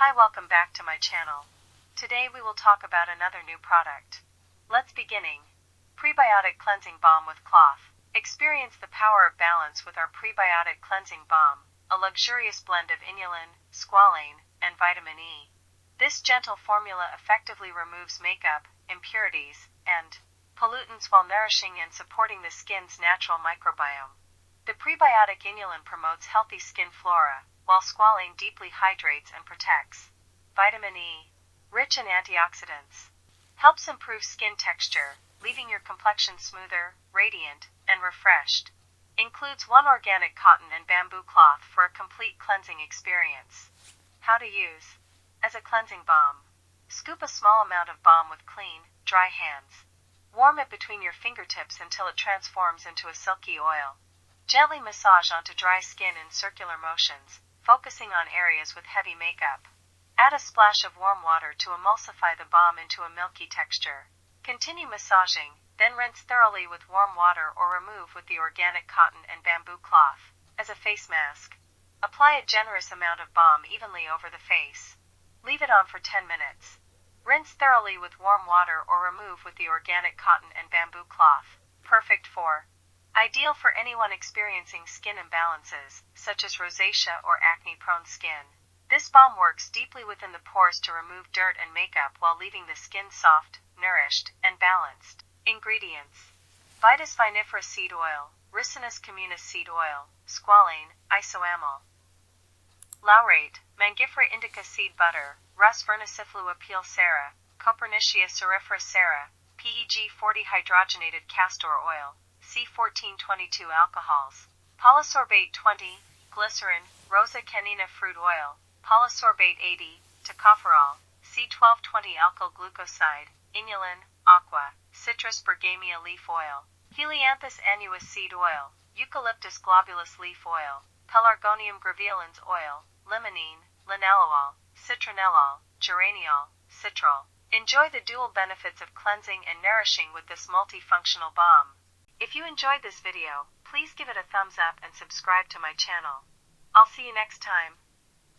Hi, welcome back to my channel. Today we will talk about another new product. Let's beginning. Prebiotic Cleansing Balm with Cloth. Experience the power of balance with our Prebiotic Cleansing Balm, a luxurious blend of inulin, squalane, and vitamin E. This gentle formula effectively removes makeup, impurities, and pollutants while nourishing and supporting the skin's natural microbiome. The prebiotic inulin promotes healthy skin flora, while squalane deeply hydrates and protects. Vitamin E, rich in antioxidants, helps improve skin texture, leaving your complexion smoother, radiant, and refreshed. Includes 1 organic cotton and bamboo cloth for a complete cleansing experience. How to use. As a cleansing balm. Scoop a small amount of balm with clean, dry hands. Warm it between your fingertips until it transforms into a silky oil. Gently massage onto dry skin in circular motions, focusing on areas with heavy makeup. Add a splash of warm water to emulsify the balm into a milky texture. Continue massaging, then rinse thoroughly with warm water or remove with the organic cotton and bamboo cloth. As a face mask. Apply a generous amount of balm evenly over the face. Leave it on for 10 minutes. Rinse thoroughly with warm water or remove with the organic cotton and bamboo cloth. Perfect for. Ideal for anyone experiencing skin imbalances, such as rosacea or acne-prone skin. This balm works deeply within the pores to remove dirt and makeup while leaving the skin soft, nourished, and balanced. Ingredients. Vitis vinifera seed oil, Ricinus communis seed oil, squalane, isoamyl. Laurate, Mangifera indica seed butter, Rus verniciflua peel sera, Copernicia cerifera sera, PEG 40 hydrogenated castor oil, C1422 alcohols, polysorbate 20, glycerin, rosa canina fruit oil, polysorbate 80, tocopherol, C1220 alkyl glucoside, inulin, aqua, citrus bergamia leaf oil, Helianthus annuus seed oil, eucalyptus globulus leaf oil, pelargonium graveolens oil, limonene, linalool, citronellol, geraniol, citrol. Enjoy the dual benefits of cleansing and nourishing with this multifunctional balm. If you enjoyed this video, please give it a thumbs up and subscribe to my channel. I'll see you next time.